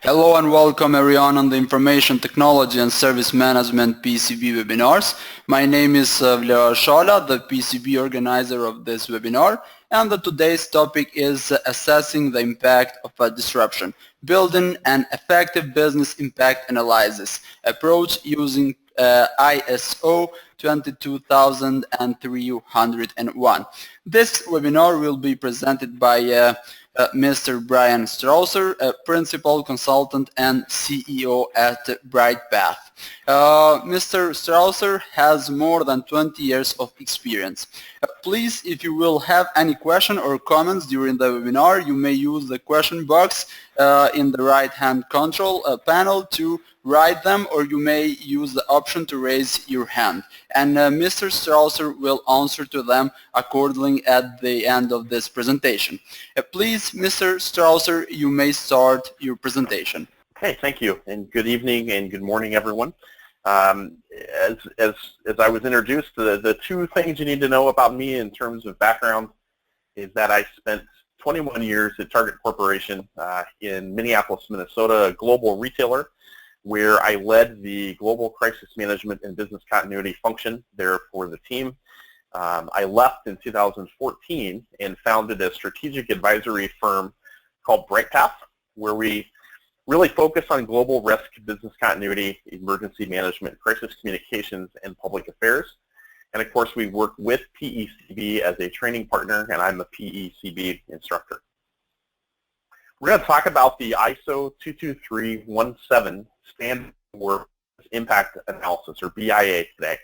Hello and welcome everyone on the Information Technology and Service Management PCB webinars. My name is Bryan Strawser, the PCB organizer of this webinar, and today's topic is assessing the impact of a disruption, building an effective business impact analysis approach using ISO 22301. This webinar will be presented by Mr. Bryan Strawser, a principal consultant and CEO at Bryghtpath. Mr. Strawser has more than 20 years of experience. Please, if you will have any question or comments during the webinar, you may use the question box in the right-hand control panel to write them, or you may use the option to raise your hand. And Mr. Strawser will answer to them accordingly at the end of this presentation. Please, Mr. Strawser, you may start your presentation. Okay, thank you, and good evening and good morning, everyone. As I was introduced, the two things you need to know about me in terms of background is that I spent 21 years at Target Corporation in Minneapolis, Minnesota, a global retailer, where I led the global crisis management and business continuity function there for the team. I left in 2014 and founded a strategic advisory firm called Bryghtpath, where we really focus on global risk, business continuity, emergency management, crisis communications, and public affairs. And of course, we work with PECB as a training partner, and I'm a PECB instructor. We're going to talk about the ISO 22317 standard for impact analysis, or BIA, today.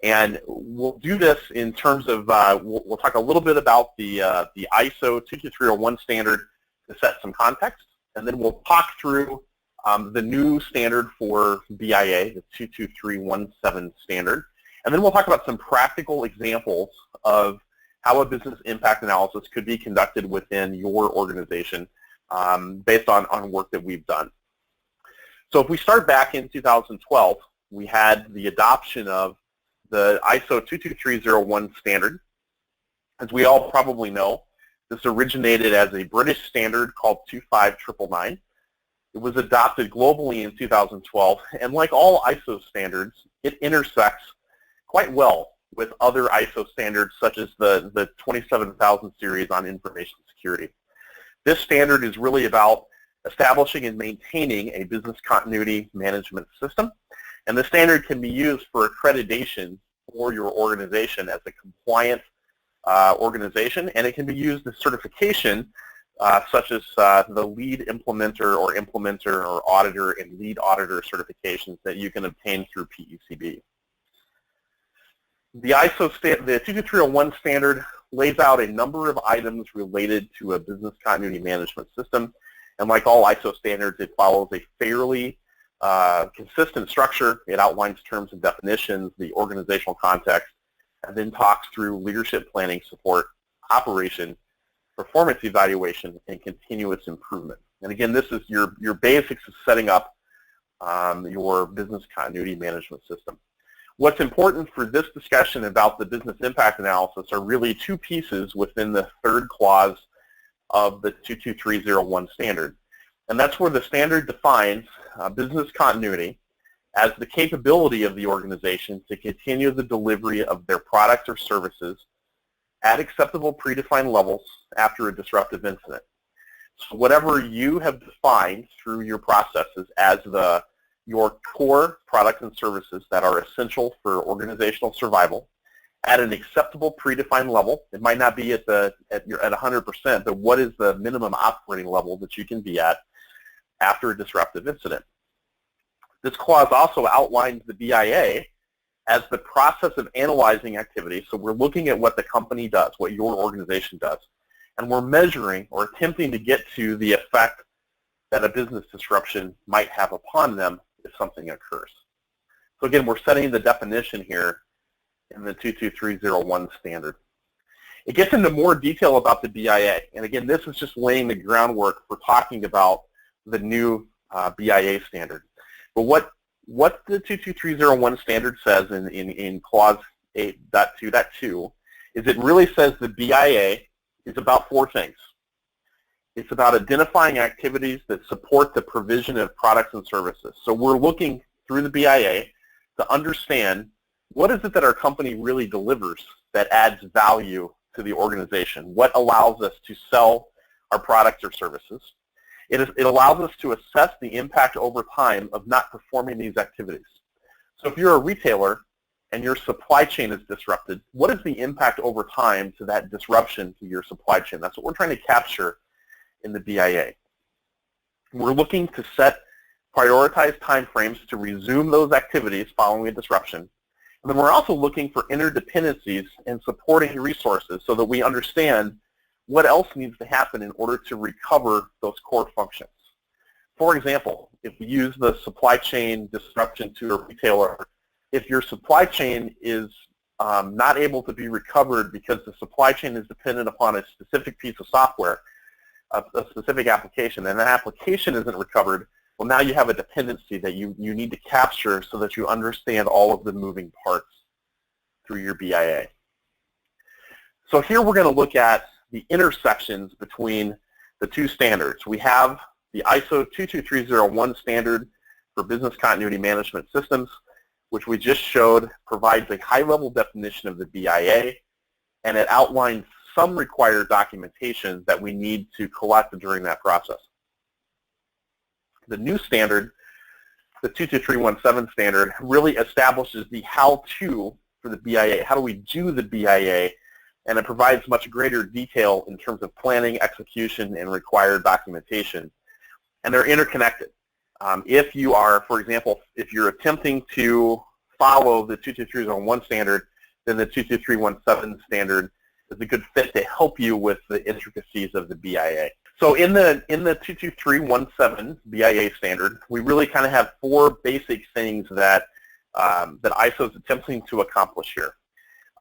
And we'll do this in terms of, we'll talk a little bit about the ISO 22301 standard to set some context, and then we'll talk through the new standard for BIA, the 22317 standard. And then we'll talk about some practical examples of how a business impact analysis could be conducted within your organization based on work that we've done. So if we start back in 2012, we had the adoption of the ISO 22301 standard. As we all probably know, this originated as a British standard called 25999. It was adopted globally in 2012, and like all ISO standards, it intersects quite well with other ISO standards such as the 27000 series on information security. This standard is really about establishing and maintaining a business continuity management system, and the standard can be used for accreditation for your organization as a compliant organization, and it can be used as certification such as the lead implementer or auditor and lead auditor certifications that you can obtain through PECB. The the 22301 standard lays out a number of items related to a business continuity management system, and like all ISO standards, it follows a fairly consistent structure. It outlines terms and definitions, the organizational context, and then talks through leadership planning support, operation, performance evaluation, and continuous improvement. And again, this is your basics of setting up your business continuity management system. What's important for this discussion about the business impact analysis are really two pieces within the third clause of the 22301 standard. And that's where the standard defines business continuity as the capability of the organization to continue the delivery of their products or services at acceptable predefined levels after a disruptive incident. So whatever you have defined through your processes as your core products and services that are essential for organizational survival at an acceptable predefined level. It might not be at 100%, but what is the minimum operating level that you can be at after a disruptive incident? This clause also outlines the BIA as the process of analyzing activity. So we're looking at what the company does, what your organization does, and we're measuring or attempting to get to the effect that a business disruption might have upon them if something occurs. So again, we're setting the definition here in the 22301 standard. It gets into more detail about the BIA, and again, this is just laying the groundwork for talking about the new BIA standard. But what the 22301 standard says in clause 8.2.2 is it really says the BIA is about four things. It's about identifying activities that support the provision of products and services. So we're looking through the BIA to understand what is it that our company really delivers that adds value to the organization, what allows us to sell our products or services. It allows us to assess the impact over time of not performing these activities. So if you're a retailer and your supply chain is disrupted, what is the impact over time to that disruption to your supply chain? That's what we're trying to capture in the BIA. We're looking to set prioritized timeframes to resume those activities following a disruption. And then we're also looking for interdependencies and supporting resources so that we understand what else needs to happen in order to recover those core functions. For example, if we use the supply chain disruption to a retailer, if your supply chain is not able to be recovered because the supply chain is dependent upon a specific piece of software, a specific application, and that application isn't recovered, well, now you have a dependency that you need to capture so that you understand all of the moving parts through your BIA. So here we're going to look at the intersections between the two standards. We have the ISO 22301 standard for business continuity management systems, which we just showed provides a high-level definition of the BIA, and it outlines some required documentation that we need to collect during that process. The new standard, the 22317 standard, really establishes the how-to for the BIA. How do we do the BIA? And it provides much greater detail in terms of planning, execution, and required documentation. And they're interconnected. If you are, for example, if you're attempting to follow the 22301 standard, then the 22317 standard is a good fit to help you with the intricacies of the BIA. So in the 22317 BIA standard, we really kind of have four basic things that that ISO is attempting to accomplish here.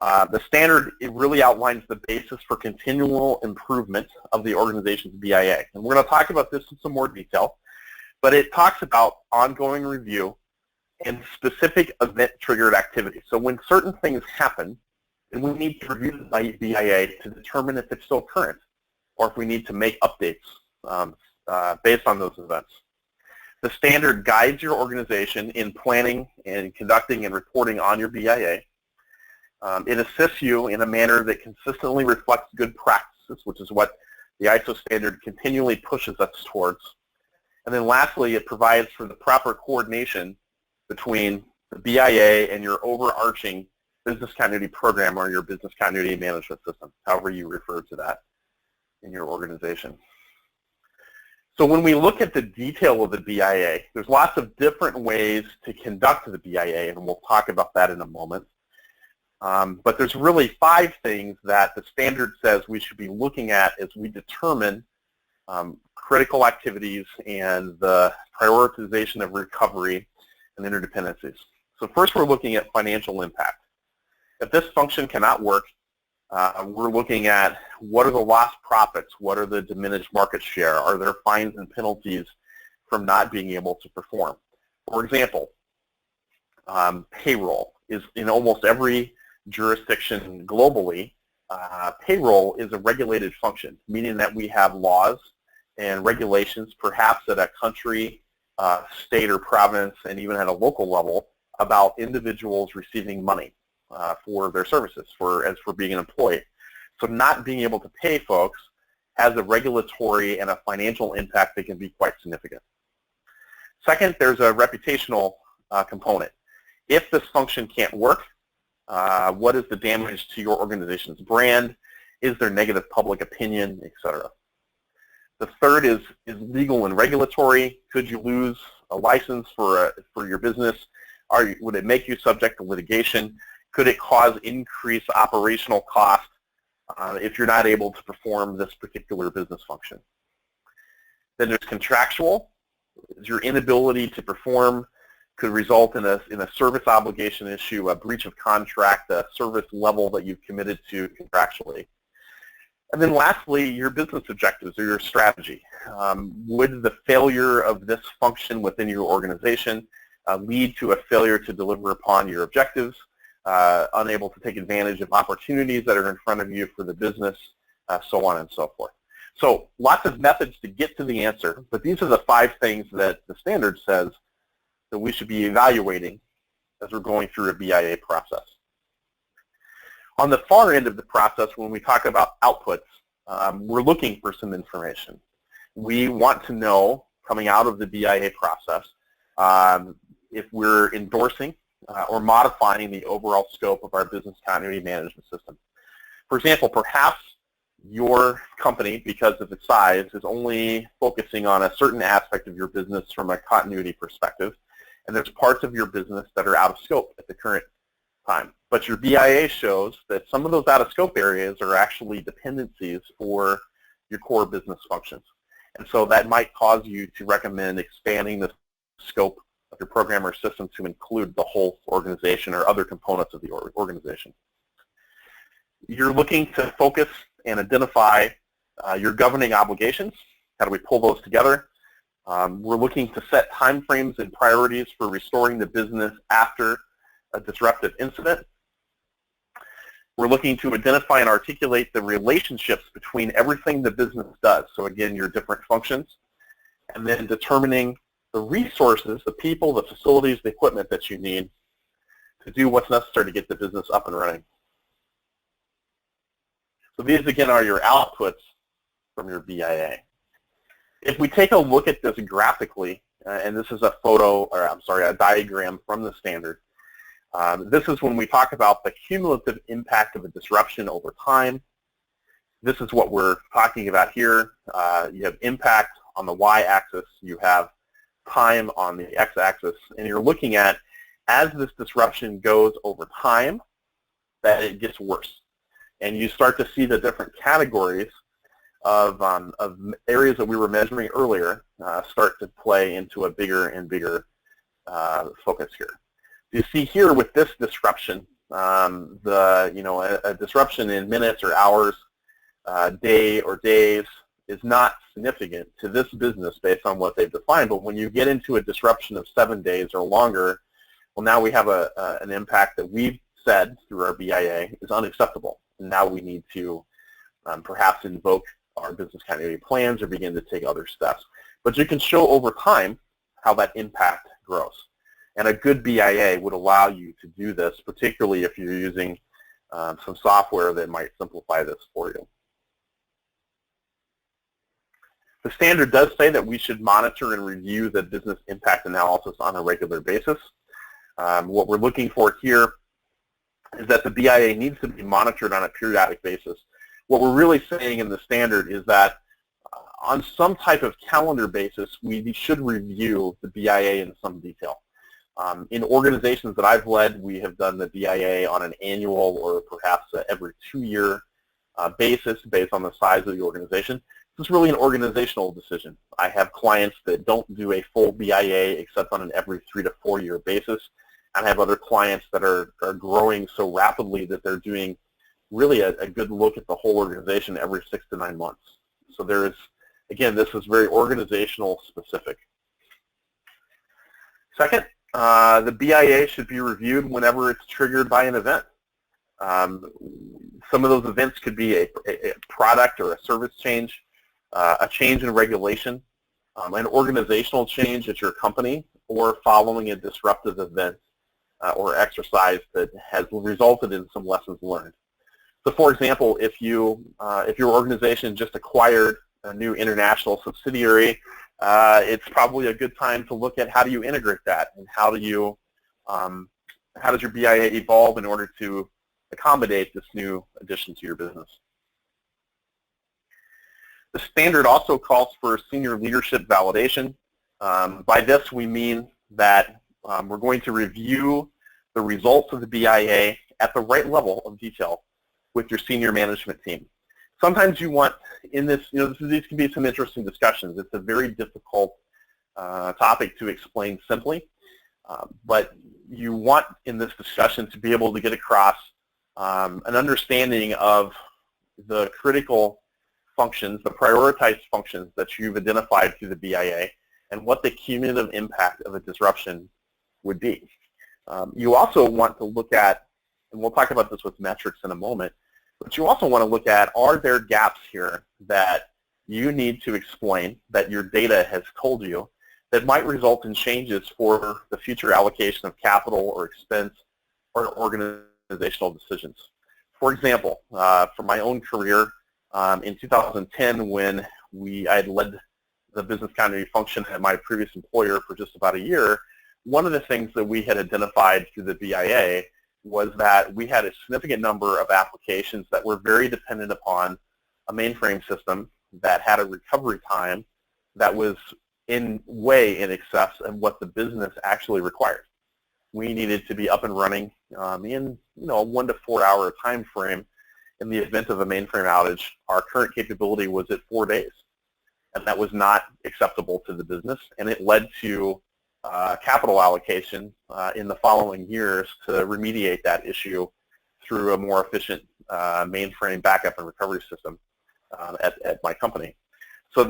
The standard, it really outlines the basis for continual improvement of the organization's BIA. And we're going to talk about this in some more detail, but it talks about ongoing review and specific event-triggered activities. So when certain things happen, then we need to review the BIA to determine if it's still current or if we need to make updates based on those events. The standard guides your organization in planning and conducting and reporting on your BIA. It assists you in a manner that consistently reflects good practices, which is what the ISO standard continually pushes us towards. And then lastly, it provides for the proper coordination between the BIA and your overarching business continuity program or your business continuity management system, however you refer to that in your organization. So when we look at the detail of the BIA, there's lots of different ways to conduct the BIA, and we'll talk about that in a moment. But there's really 5 things that the standard says we should be looking at as we determine critical activities and the prioritization of recovery and interdependencies. So first we're looking at financial impact. If this function cannot work, we're looking at what are the lost profits, what are the diminished market share, are there fines and penalties from not being able to perform. For example, payroll is in almost every jurisdiction globally. Payroll is a regulated function, meaning that we have laws and regulations, perhaps at a country, state or province, and even at a local level, about individuals receiving money for their services, as for being an employee. So not being able to pay folks has a regulatory and a financial impact that can be quite significant. Second, there's a reputational component. If this function can't work, what is the damage to your organization's brand? Is there negative public opinion, etc.? The third is legal and regulatory. Could you lose a license for your business? Would it make you subject to litigation? Could it cause increased operational costs if you're not able to perform this particular business function? Then there's contractual. Your inability to perform could result in a service obligation issue, a breach of contract, a service level that you've committed to contractually. And then lastly, your business objectives or your strategy. Would the failure of this function within your organization lead to a failure to deliver upon your objectives, unable to take advantage of opportunities that are in front of you for the business, so on and so forth. So lots of methods to get to the answer, but these are the 5 things that the standard says that we should be evaluating as we're going through a BIA process. On the far end of the process, when we talk about outputs, we're looking for some information. We want to know, coming out of the BIA process, if we're endorsing or modifying the overall scope of our business continuity management system. For example, perhaps your company, because of its size, is only focusing on a certain aspect of your business from a continuity perspective, and there's parts of your business that are out of scope at the current time. But your BIA shows that some of those out-of-scope areas are actually dependencies for your core business functions. And so that might cause you to recommend expanding the scope of your program or system to include the whole organization or other components of the organization. You're looking to focus and identify your governing obligations. How do we pull those together? We're looking to set timeframes and priorities for restoring the business after a disruptive incident. We're looking to identify and articulate the relationships between everything the business does. So again, your different functions. And then determining the resources, the people, the facilities, the equipment that you need to do what's necessary to get the business up and running. So these, again, are your outputs from your BIA. If we take a look at this graphically, and this is a photo, or I'm sorry, a diagram from the standard, this is when we talk about the cumulative impact of a disruption over time. This is what we're talking about here. You have impact on the y-axis, you have time on the x-axis, and you're looking at, as this disruption goes over time, that it gets worse. And you start to see the different categories of areas that we were measuring earlier start to play into a bigger and bigger focus here. You see here with this disruption, a disruption in minutes or hours, day or days is not significant to this business based on what they've defined. But when you get into a disruption of 7 days or longer, well, now we have an impact that we've said through our BIA is unacceptable. And now we need to perhaps invoke our business continuity plans or begin to take other steps. But you can show over time how that impact grows. And a good BIA would allow you to do this, particularly if you're using some software that might simplify this for you. The standard does say that we should monitor and review the business impact analysis on a regular basis. What we're looking for here is that the BIA needs to be monitored on a periodic basis. What we're really saying in the standard is that on some type of calendar basis, we should review the BIA in some detail. In organizations that I've led, we have done the BIA on an annual or perhaps every 2-year basis based on the size of the organization. This is really an organizational decision. I have clients that don't do a full BIA except on an every 3 to 4 year basis. And I have other clients that are growing so rapidly that they're doing really a good look at the whole organization every 6 to 9 months. So there is, again, this is very organizational specific. Second, the BIA should be reviewed whenever it's triggered by an event. Some of those events could be a product or a service change, a change in regulation, an organizational change at your company, or following a disruptive event or exercise that has resulted in some lessons learned. So, for example, if your organization just acquired a new international subsidiary, it's probably a good time to look at how do you integrate that, and how does your BIA evolve in order to accommodate this new addition to your business. The standard also calls for senior leadership validation. By this we mean that we're going to review the results of the BIA at the right level of detail with your senior management team. Sometimes you want, in this, these can be some interesting discussions. It's a very difficult topic to explain simply, but you want in this discussion to be able to get across an understanding of the critical functions, the prioritized functions that you've identified through the BIA, and what the cumulative impact of a disruption would be. You also want to look at, and we'll talk about this with metrics in a moment, but you also want to look at, are there gaps here that you need to explain that your data has told you that might result in changes for the future allocation of capital or expense or organizational decisions. For example, from my own career, in 2010 when I had led the business continuity function at my previous employer for just about a year, one of the things that we had identified through the BIA was that we had a significant number of applications that were very dependent upon a mainframe system that had a recovery time that was way in excess of what the business actually required. We needed to be up and running in a 1 to 4 hour time frame. In the event of a mainframe outage, our current capability was at 4 days, and that was not acceptable to the business, and it led to capital allocation in the following years to remediate that issue through a more efficient mainframe backup and recovery system at my company. So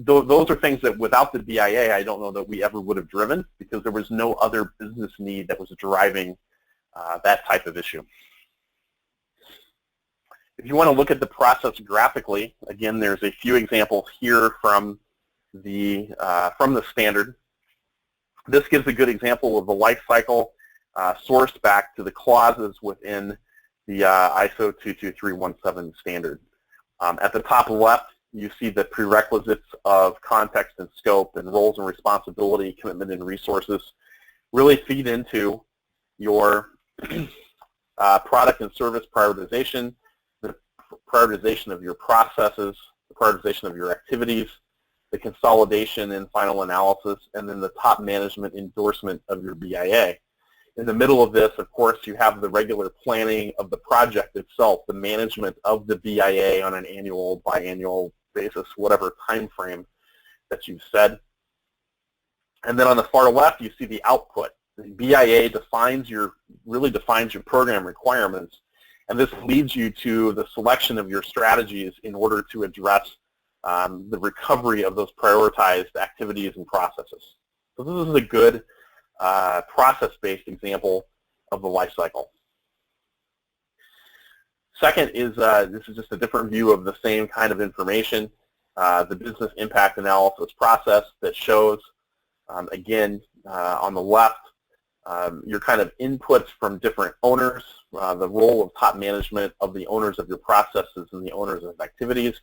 those are things that without the BIA, I don't know that we ever would have driven, because there was no other business need that was driving that type of issue. If you want to look at the process graphically, again, there's a few examples here from the standard. This gives a good example of the life cycle sourced back to the clauses within the ISO 22317 standard. At the top left, you see the prerequisites of context and scope and roles and responsibility, commitment and resources really feed into your product and service prioritization, the prioritization of your processes, the prioritization of your activities, the consolidation and final analysis, and then the top management endorsement of your BIA. In the middle of this, of course, you have the regular planning of the project itself, the management of the BIA on an annual, biannual basis, whatever time frame that you've said. And then on the far left, you see the output. The BIA really defines your program requirements, and this leads you to the selection of your strategies in order to address the recovery of those prioritized activities and processes. So this is a good process-based example of the life cycle. Second is this is just a different view of the same kind of information, the business impact analysis process that shows, again, on the left, your kind of inputs from different owners, the role of top management of the owners of your processes and the owners of activities,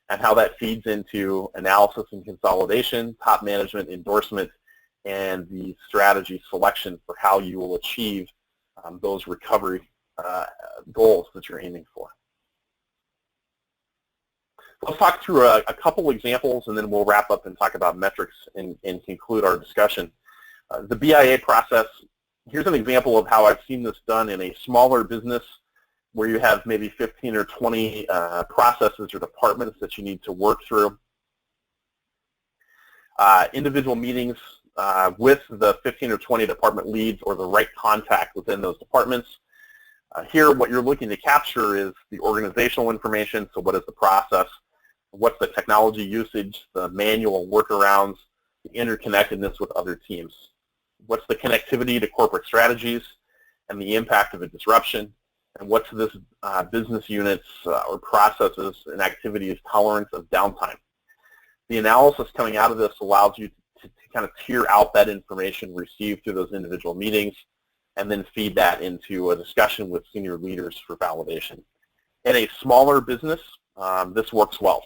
and how that feeds into analysis and consolidation, top management endorsement, and the strategy selection for how you will achieve those recovery goals that you're aiming for. Let's talk through a couple examples, and then we'll wrap up and talk about metrics and conclude our discussion. The BIA process, here's an example of how I've seen this done in a smaller business where you have maybe 15 or 20 processes or departments that you need to work through. Individual meetings with the 15 or 20 department leads or the right contact within those departments. Here, what you're looking to capture is the organizational information. So what is the process? What's the technology usage, the manual workarounds, the interconnectedness with other teams? What's the connectivity to corporate strategies and the impact of a disruption? And what's this business units or processes and activities tolerance of downtime? The analysis coming out of this allows you to kind of tier out that information received through those individual meetings and then feed that into a discussion with senior leaders for validation. In a smaller business, this works well.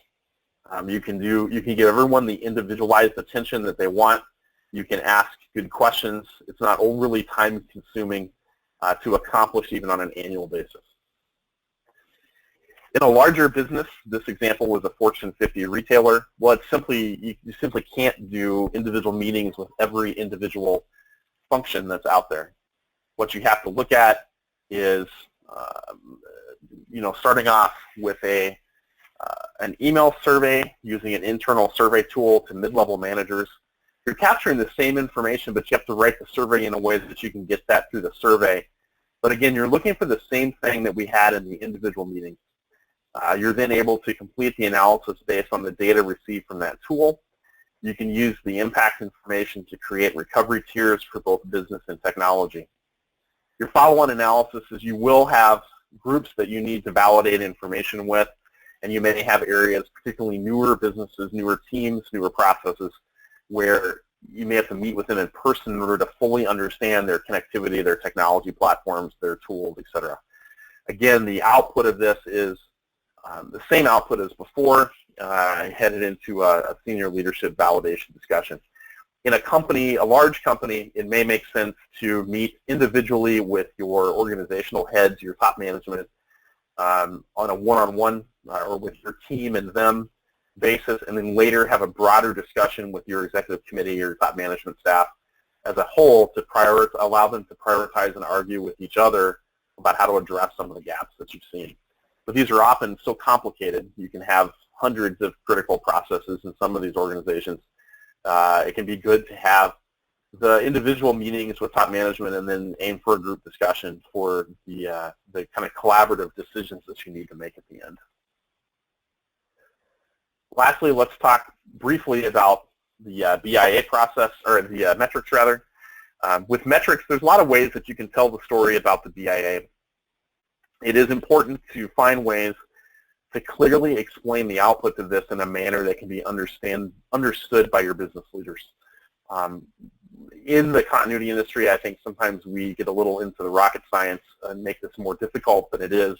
You can give everyone the individualized attention that they want. You can ask good questions. It's not overly time-consuming to accomplish even on an annual basis. In a larger business, this example was a Fortune 50 retailer. Well, you simply can't do individual meetings with every individual function that's out there. What you have to look at is, starting off with an email survey using an internal survey tool to mid-level managers. You're capturing the same information, but you have to write the survey in a way that you can get that through the survey. But again, you're looking for the same thing that we had in the individual meetings. You're then able to complete the analysis based on the data received from that tool. You can use the impact information to create recovery tiers for both business and technology. Your follow-on analysis is you will have groups that you need to validate information with, And you may have areas, particularly newer businesses, newer teams, newer processes, where you may have to meet with them in person in order to fully understand their connectivity, their technology platforms, their tools, etc. Again, the output of this is the same output as before, headed into a senior leadership validation discussion. In a company, a large company, it may make sense to meet individually with your organizational heads, your top management, on a one-on-one or with your team and them basis, and then later have a broader discussion with your executive committee or top management staff as a whole to allow them to prioritize and argue with each other about how to address some of the gaps that you've seen. But these are often so complicated, you can have hundreds of critical processes in some of these organizations. It can be good to have the individual meetings with top management and then aim for a group discussion for the kind of collaborative decisions that you need to make at the end. Lastly, let's talk briefly about the BIA process, or the metrics rather. With metrics, there's a lot of ways that you can tell the story about the BIA. It is important to find ways to clearly explain the output of this in a manner that can be understood by your business leaders. In the continuity industry, I think sometimes we get a little into the rocket science and make this more difficult than it is.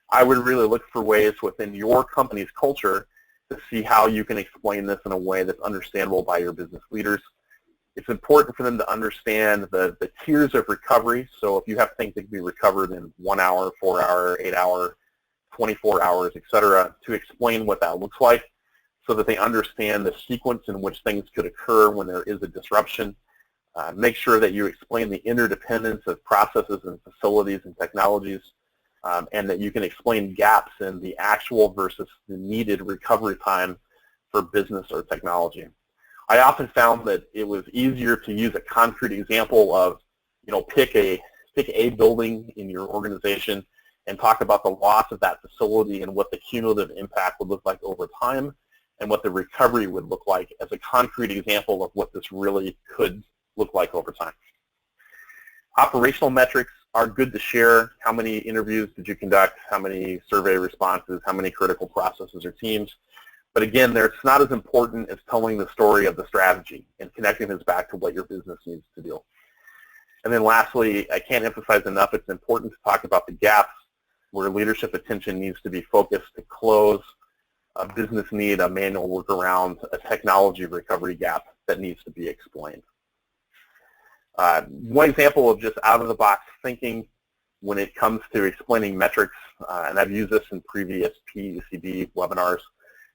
I would really look for ways within your company's culture to see how you can explain this in a way that's understandable by your business leaders. It's important for them to understand the tiers of recovery. So if you have things that can be recovered in 1 hour, 4 hour, 8 hour, 24 hours, etc., to explain what that looks like so that they understand the sequence in which things could occur when there is a disruption. Make sure that you explain the interdependence of processes and facilities and technologies, and that you can explain gaps in the actual versus the needed recovery time for business or technology. I often found that it was easier to use a concrete example of, pick a building in your organization and talk about the loss of that facility and what the cumulative impact would look like over time and what the recovery would look like as a concrete example of what this really could look like over time. Operational metrics are good to share. How many interviews did you conduct? How many survey responses? How many critical processes or teams? But again, it's not as important as telling the story of the strategy and connecting this back to what your business needs to do. And then lastly, I can't emphasize enough, it's important to talk about the gaps where leadership attention needs to be focused to close a business need, a manual workaround, a technology recovery gap that needs to be explained. One example of just out-of-the-box thinking when it comes to explaining metrics, and I've used this in previous PECB webinars.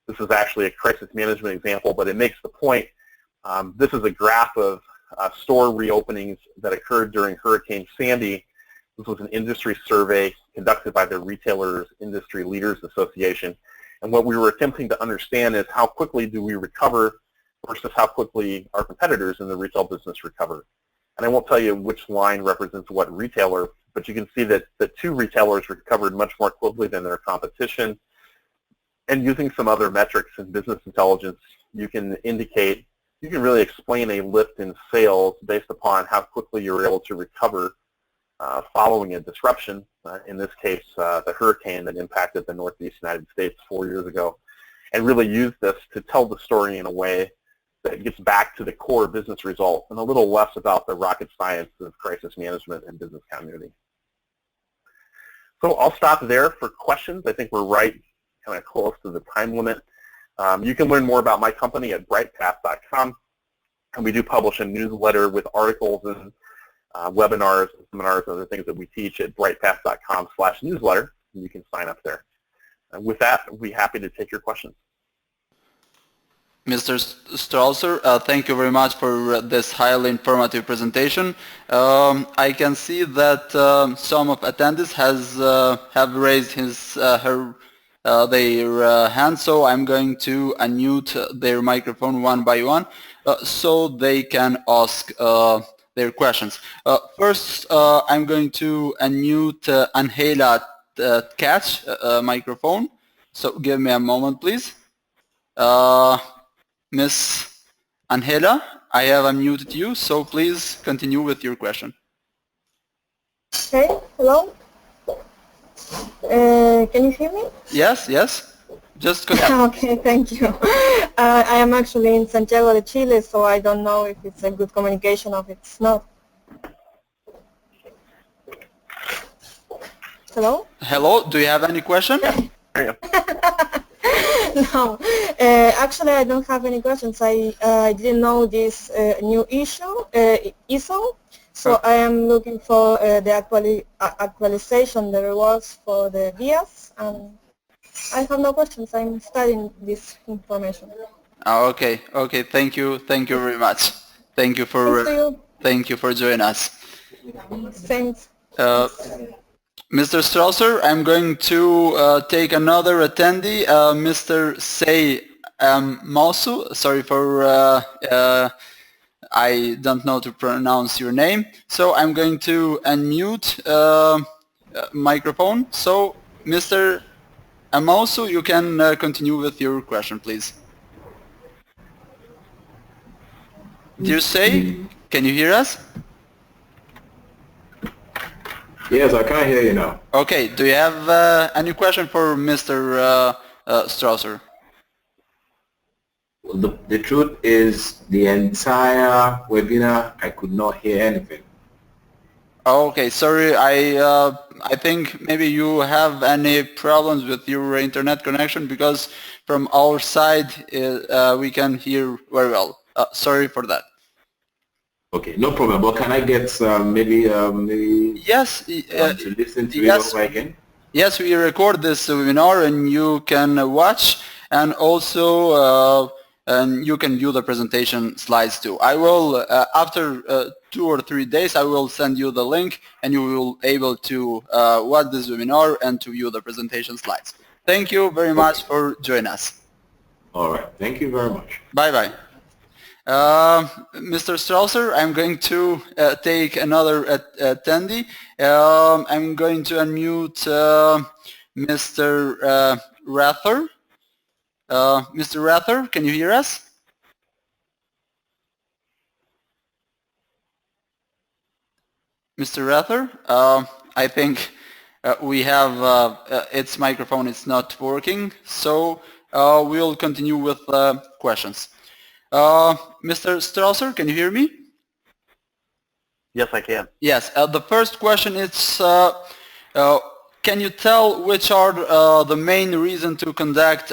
This is actually a crisis management example, but it makes the point. This is a graph of store reopenings that occurred during Hurricane Sandy. This was an industry survey conducted by the Retailers Industry Leaders Association. And what we were attempting to understand is how quickly do we recover versus how quickly our competitors in the retail business recover. And I won't tell you which line represents what retailer, but you can see that the two retailers recovered much more quickly than their competition. And using some other metrics in business intelligence, you can really explain a lift in sales based upon how quickly you're able to recover following a disruption, in this case, the hurricane that impacted the Northeast United States 4 years ago, and really use this to tell the story in a way that gets back to the core business result and a little less about the rocket science of crisis management and business continuity. So I'll stop there for questions. I think we're right kind of close to the time limit. You can learn more about my company at bryghtpath.com, and we do publish a newsletter with articles and webinars, seminars, and other things that we teach at bryghtpath.com/newsletter, and you can sign up there. And with that, we'll be happy to take your questions. Mr. Strawser, thank you very much for this highly informative presentation. I can see that some of attendees have raised their hand, so I'm going to unmute their microphone one by one so they can ask their questions. First, I'm going to unmute Angela Catch microphone. So give me a moment, please. Miss Angela, I have unmuted you, so please continue with your question. Okay, hello. Can you hear me? Yes, yes. Just go ahead. Okay, thank you. I am actually in Santiago de Chile, so I don't know if it's a good communication or if it's not. Hello? Hello, do you have any question? No, actually I don't have any questions. I didn't know this new issue, ISO, so I am looking for the actualization, the rewards for the BIAs, and I have no questions. I'm studying this information. Okay, thank you very much. Thank you for joining us. Thanks. Mr. Strawser, I'm going to take another attendee, Mr. Say Mausu. Sorry for I don't know to pronounce your name. So I'm going to unmute microphone. So Mr. Mausu, you can continue with your question, please. Dear Say, can you hear us? Yes, I can hear you now. Okay, do you have any question for Mr. Strawser? Well, the truth is, the entire webinar, I could not hear anything. Okay, sorry, I think maybe you have any problems with your internet connection, because from our side we can hear very well. Sorry for that. Okay, no problem. But can I get maybe yes, to listen to it over again? Yes, we record this webinar and you can watch, and also you can view the presentation slides too. I will, after 2 or 3 days, I will send you the link and you will be able to watch this webinar and to view the presentation slides. Thank you very much for joining us. All right, thank you very much. Bye-bye. Mr. Strawser, I'm going to take another attendee. I'm going to unmute Mr. Rather. Mr. Rather, can you hear us? Mr. Rather, I think we have its microphone is not working, so we'll continue with questions. Mr. Strawser, can you hear me? Yes, I can. Yes. The first question is, can you tell which are the main reason to conduct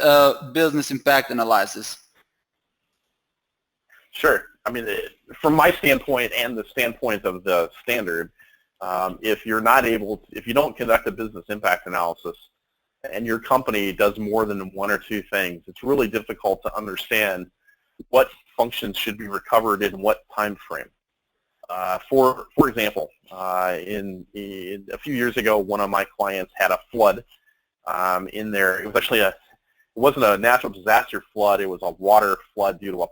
business impact analysis? Sure. I mean, from my standpoint and the standpoint of the standard, if you don't conduct a business impact analysis and your company does more than 1 or 2 things, it's really difficult to understand what functions should be recovered in what time frame. For example, in a few years ago, one of my clients had a flood in there. It was actually it wasn't a natural disaster flood. It was a water flood due to a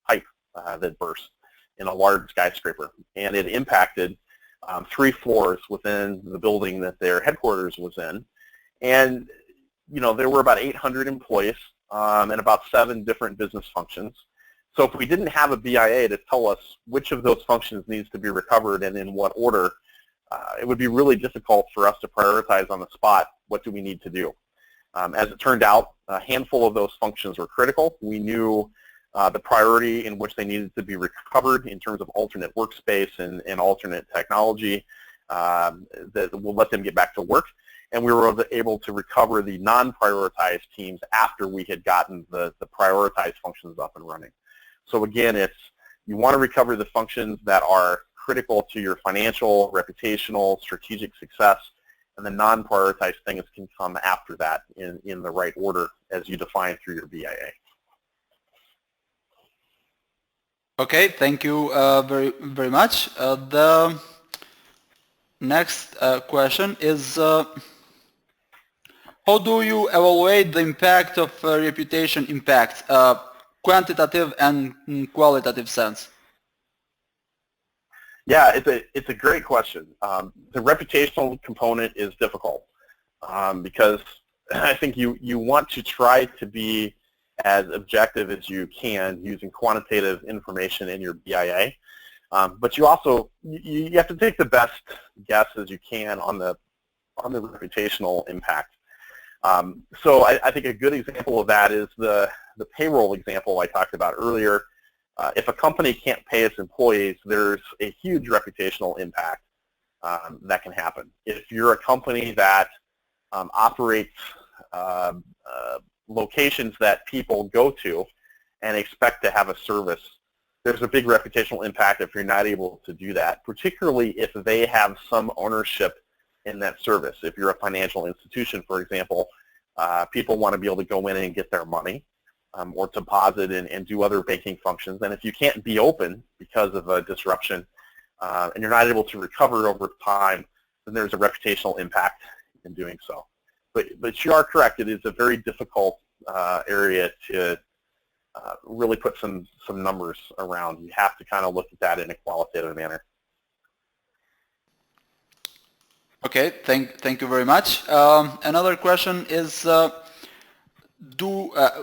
pipe that burst in a large skyscraper, and it impacted 3 floors within the building that their headquarters was in. And there were about 800 employees and about 7 different business functions. So if we didn't have a BIA to tell us which of those functions needs to be recovered and in what order, it would be really difficult for us to prioritize on the spot what do we need to do. As it turned out, a handful of those functions were critical. We knew the priority in which they needed to be recovered in terms of alternate workspace and alternate technology that will let them get back to work. And we were able to recover the non-prioritized teams after we had gotten the prioritized functions up and running. So again, you want to recover the functions that are critical to your financial, reputational, strategic success, and the non-prioritized things can come after that in the right order as you define through your BIA. Okay, thank you very much. The next question is, how do you evaluate the impact of reputation impact? Quantitative and qualitative sense? Yeah, it's a great question. The reputational component is difficult because I think you want to try to be as objective as you can using quantitative information in your BIA, but you also you have to take the best guess as you can on the reputational impact. So I think a good example of that is the payroll example I talked about earlier. If a company can't pay its employees, there's a huge reputational impact that can happen. If you're a company that operates locations that people go to and expect to have a service, there's a big reputational impact if you're not able to do that, particularly if they have some ownership in that service. If you're a financial institution, for example, people want to be able to go in and get their money or deposit and do other banking functions. And if you can't be open because of a disruption and you're not able to recover over time, then there's a reputational impact in doing so. But you are correct, it is a very difficult area to really put some numbers around. You have to kind of look at that in a qualitative manner. Okay, thank you very much. Another question is,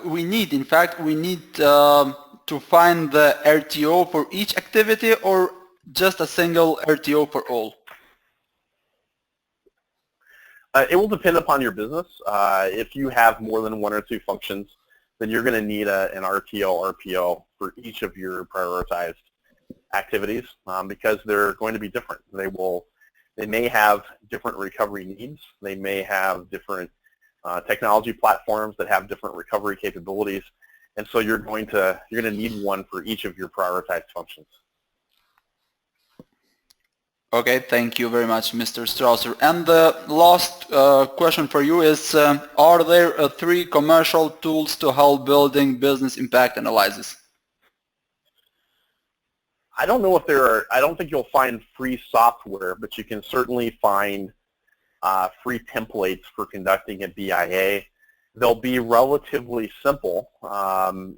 we need to find the RTO for each activity or just a single RTO for all? It will depend upon your business. If you have more than one or two functions, then you're going to need an RTO, RPO for each of your prioritized activities because they're going to be different. They may have different recovery needs. They may have different technology platforms that have different recovery capabilities, and so you're going to need one for each of your prioritized functions. Okay, thank you very much, Mr. Strawser. And the last question for you is, are there 3 commercial tools to help building business impact analysis? I don't know if there are, I don't think you'll find free software, but you can certainly find free templates for conducting a BIA. They'll be relatively simple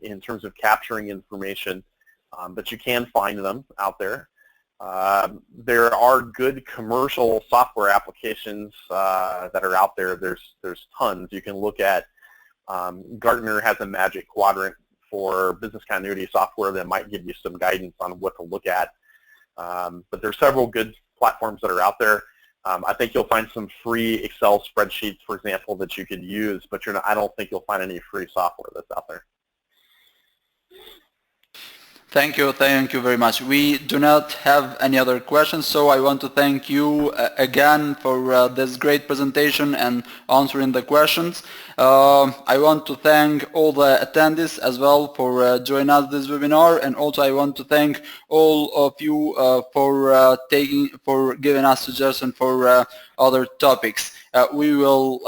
in terms of capturing information, but you can find them out there. There are good commercial software applications that are out there. There's tons. You can look at, Gartner has a magic quadrant for business continuity software that might give you some guidance on what to look at. But there's several good platforms that are out there. I think you'll find some free Excel spreadsheets, for example, that you could use, but I don't think you'll find any free software that's out there. Thank you very much. We do not have any other questions, so I want to thank you again for this great presentation and answering the questions. I want to thank all the attendees as well for joining us this webinar, and also I want to thank all of you for giving us suggestions for other topics. We will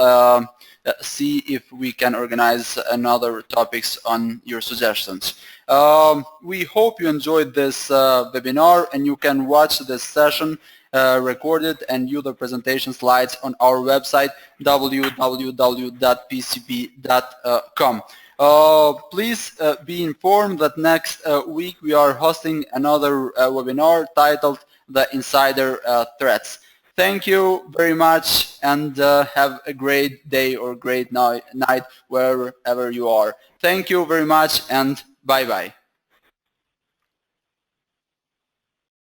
see if we can organize another topics on your suggestions. We hope you enjoyed this webinar, and you can watch this session recorded and view the presentation slides on our website www.pcb.com. Please be informed that next week we are hosting another webinar titled The Insider Threats. Thank you very much, and have a great day or great night wherever you are. Thank you very much, and bye-bye.